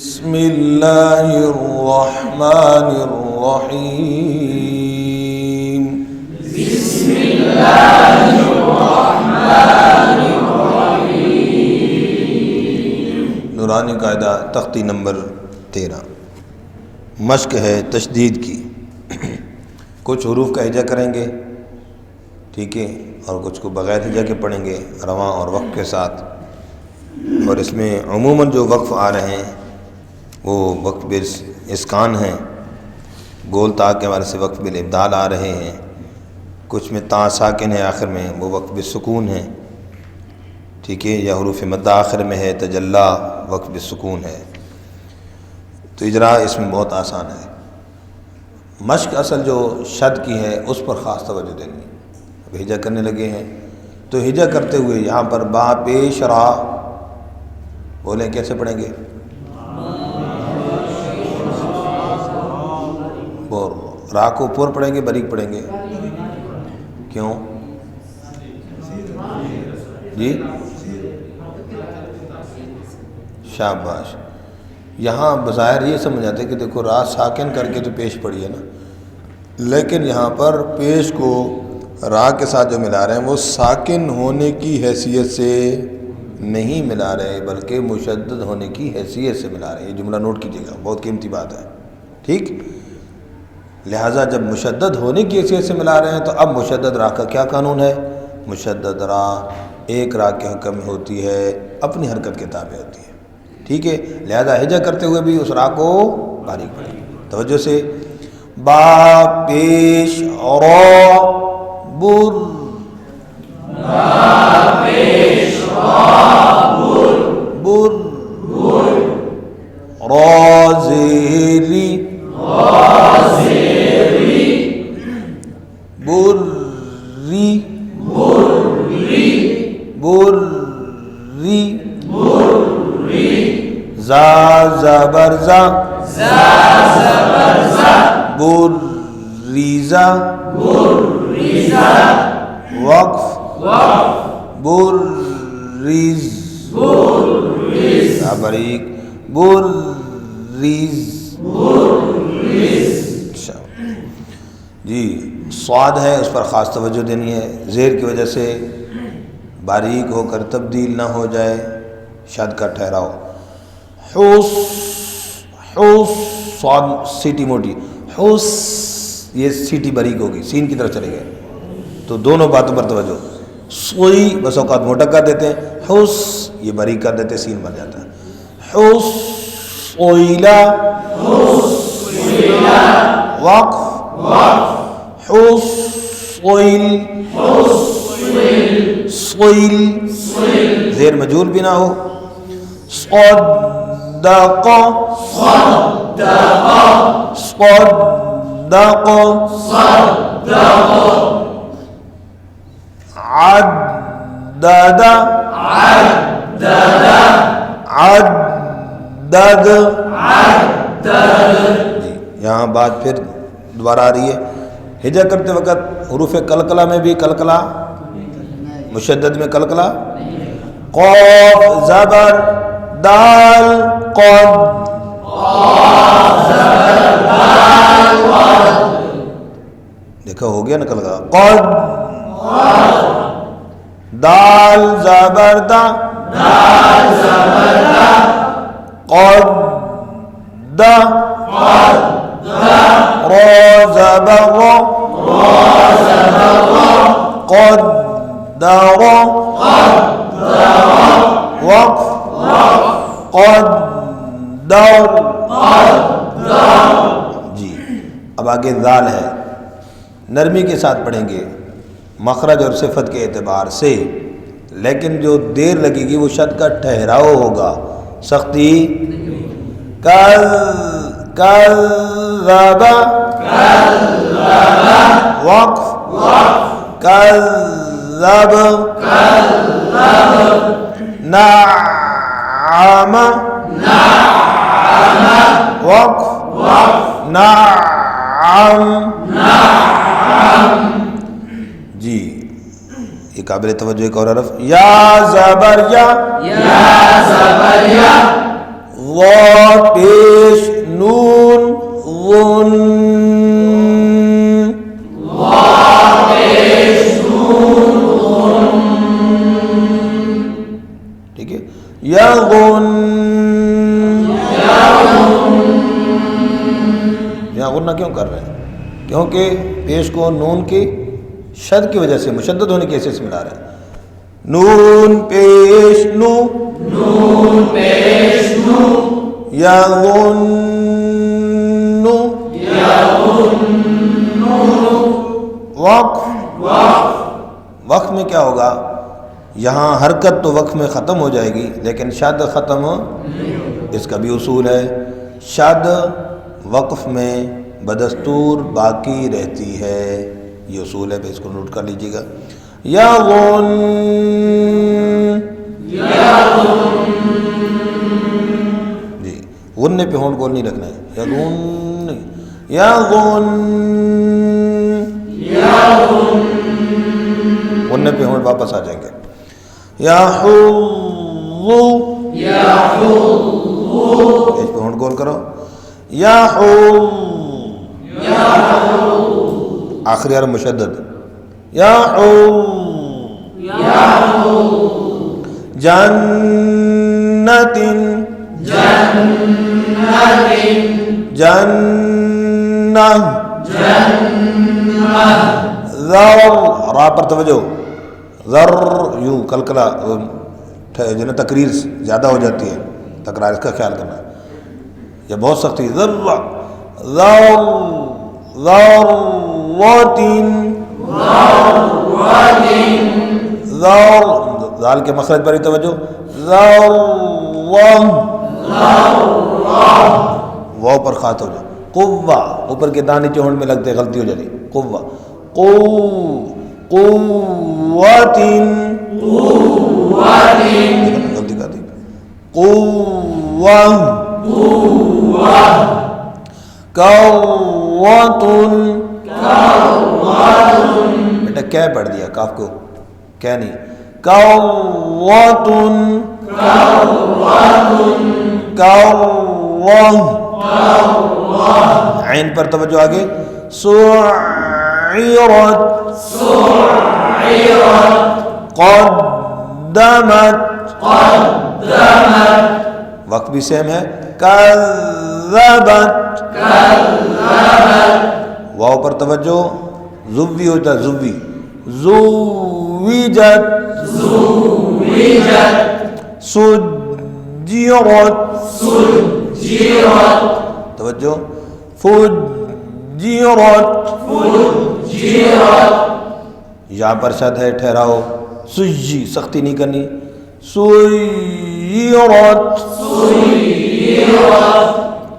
بسم اللہ الرحمن الرحیم بسم اللہ الرحمن الرحیم نورانی قاعدہ تختی نمبر 13 مشق ہے تشدید کی۔ کچھ حروف کا ہجا کریں گے، ٹھیک ہے، اور کچھ کو بغیر ہجا کے پڑھیں گے رواں اور وقف کے ساتھ۔ اور اس میں عموماً جو وقف آ رہے ہیں وہ وقف بالاسکان ہیں، گول تا کے حوالے سے وقف بالابدال آ رہے ہیں، کچھ میں تا ساکن ہے آخر میں وہ وقف بالسکون ہے، ٹھیک ہے، یا حروف مد آخر میں ہے تجلی وقف بالسکون ہے۔ تو اجرا اس میں بہت آسان ہے۔ مشق اصل جو شد کی ہے اس پر خاص توجہ دینی ہے۔ اب ہجا کرنے لگے ہیں تو ہجا کرتے ہوئے یہاں پر با پیش را بولیں، کیسے پڑھیں گے؟ را کو پور پڑھیں گے باریک پڑھیں گے؟ کیوں جی؟ شاباش۔ یہاں بظاہر یہ سمجھ آتے کہ دیکھو را ساکن کر کے تو پیش پڑھی ہے نا، لیکن یہاں پر پیش کو را کے ساتھ جو ملا رہے ہیں وہ ساکن ہونے کی حیثیت سے نہیں ملا رہے بلکہ مشدد ہونے کی حیثیت سے ملا رہے ہیں۔ یہ جملہ نوٹ کیجیے گا، بہت قیمتی بات ہے، ٹھیک؟ لہٰذا جب مشدد ہونے کی حیثیت سے ملا رہے ہیں تو اب مشدد را کا کیا قانون ہے؟ مشدد را ایک را کے حکم میں ہوتی ہے، اپنی حرکت کے تابع ہوتی ہے، ٹھیک ہے؟ لہذا ہجا کرتے ہوئے بھی اس را کو باریک پڑھیں گے توجہ سے۔ با پیش را بر، با پیش را بر، بر را زیری بری، بری زا زبر زا، بریزا، وقف بریز، باریک بریز جی۔ صاد ہے اس پر خاص توجہ دینی ہے، زیر کی وجہ سے باریک ہو کر تبدیل نہ ہو جائے شد کا ٹھہراؤ۔ حس، حس صاد سیٹی موٹی، حس یہ سیٹی باریک ہوگی، سین کی طرف چلے گئے تو دونوں باتوں پر توجہ۔ سوئی بس اوقات موٹا کر دیتے ہیں، حس یہ باریک کر دیتے ہیں، سین بن جاتا ہے۔ حس سوئلا، وقف حس سوئل، سوئل زیر مجور بھی نہ ہو۔ صدق، صدق، عدد، عدد جی۔ یہاں بات پھر دوبارہ آ رہی ہے، ہجا کرتے وقت حروف قلقلہ میں بھی قلقلہ، مشدد میں قلقلہ۔ قاف زبر دال قد، دیکھا ہو گیا نا قلقلہ، قد دال زبر دا، قد دا، را زبر را، قدر، وقف قدر جی۔ اب آگے ذال ہے، نرمی کے ساتھ پڑھیں گے مخرج اور صفت کے اعتبار سے، لیکن جو دیر لگے گی وہ شد کا ٹھہراؤ ہوگا، سختی۔ کذب، وقف کذب، نعم، وقف نعم جی۔ یہ قابل توجہ ایک اور حرف، یا زبر یا، وا پیش نون غن ٹھیک ہے. یغن یہاں غنہ کیوں کر رہے ہیں؟ کیونکہ پیش کو نون کی شد کی وجہ سے مشدد ہونے کی حیثیت سے ملا رہے ہیں. نون پیش نو نون پیش نو یغن وقف. وقف میں کیا ہوگا؟ یہاں حرکت تو وقف میں ختم ہو جائے گی لیکن شد ختم، اس کا بھی اصول ہے. شد وقف میں بدستور باقی رہتی ہے، یہ اصول ہے، اس کو نوٹ کر لیجیے گا. یغن جی غنّے پہ ہونٹ گول نہیں رکھنا ہے. یغن یغن غنّے پہ ہونٹ واپس آ جائیں گے. یحض اس پہ ہونٹ گول کرو. یحض آخری حرف مشدد. یحض جنت جنہ ذر را پر توجہ. ذر یوں کلکلا جو نا تقریر زیادہ ہو جاتی ہے، تکرار، اس کا خیال کرنا. یہ بہت سختی. ذر ذر ذرۃ ذر ذال کے مخرج پر ہی توجہ. واو پر خاص ہو جائے. قوہ اوپر کے دانے نیچے ہونٹ میں لگتے، غلطی ہو جاتی. قوہ قوت غلطی کر دی. قوہ قوت بیٹا کیا پڑھ دیا، کاف کو کیا نہیں. قوت عین پر توجہ. آگے سعیرت قدمت وقت بھی سیم ہے. کذبت واو پر توجہ. زوی ہوتا ہے زوی. زوجت سجرت توجہ. فجرت یہاں پر شد ہے، ٹھہراؤ. سجی سختی نہیں کرنی. سیرت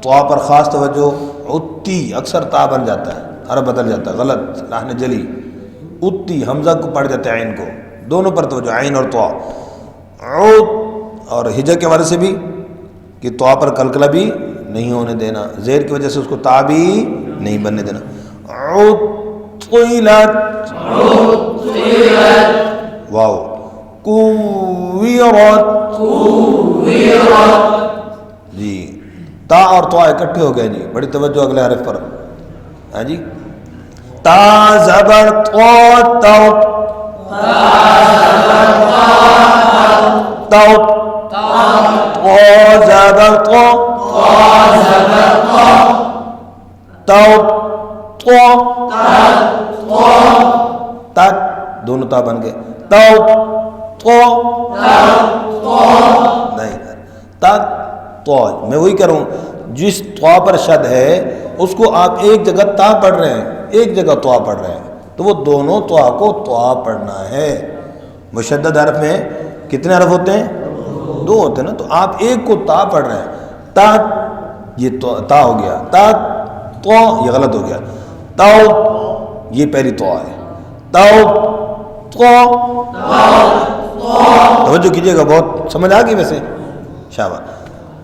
طا پر خاص توجہ. اتی اکثر تا بن جاتا ہے، حرف بدل جاتا ہے، غلط لحن جلی. اتی حمزہ کو پڑھ جاتے ہیں عین کو. دونوں پر توجہ، عین اور طا. اور ہجا کے حوالے سے بھی کہ طا پر کلکلا بھی نہیں ہونے دینا، زیر کی وجہ سے اس کو تا بھی نہیں بننے دینا. عطلت واو. کویرت جی تا اور طا اکٹھے ہو گئے جی. بڑی توجہ اگلے حرف پر. ہاں جی. تا زبر طا تو زبر طا تک دونوں تا بن گئے. نہیں تک تو میں وہی کروں. جس طا پر شد ہے اس کو آپ ایک جگہ تا پڑھ رہے ہیں، ایک جگہ طا پڑھ رہے ہیں، تو وہ دونوں طا کو طا پڑھنا ہے. مشدد حرف میں کتنے حرف ہوتے ہیں؟ 2 ہوتے ہیں نا. تو آپ ایک کو تا پڑھ رہے ہیں. تا یہ تا ہو گیا. تا تو یہ غلط ہو گیا. تو یہ پہلی تو ہے. تو توجہ کیجیے گا، بہت سمجھ آ گئی ویسے. شاباش.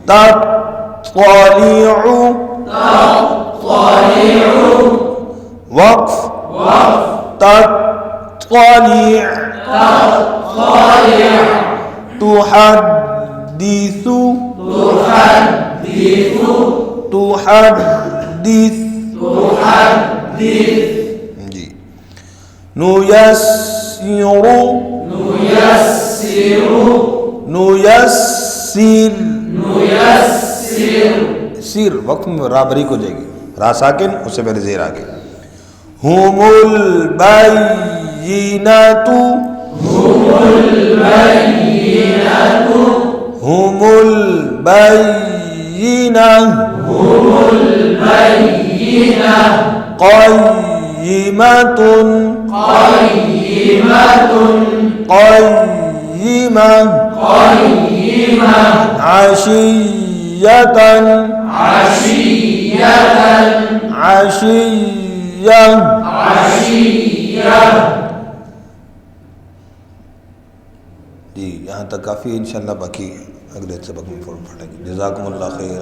تطلع وقف تطلع تحدث تحدث جی نيسر سیر وقت میں را بریک ہو جائے گی، را ساکن اس سے پہلے زیر آگے. هم البينات قيمة عشية جی یہاں تک کافی انشاءاللہ، باقی اگلے سبق میں پڑھیں گے. جزاکم اللہ خیر.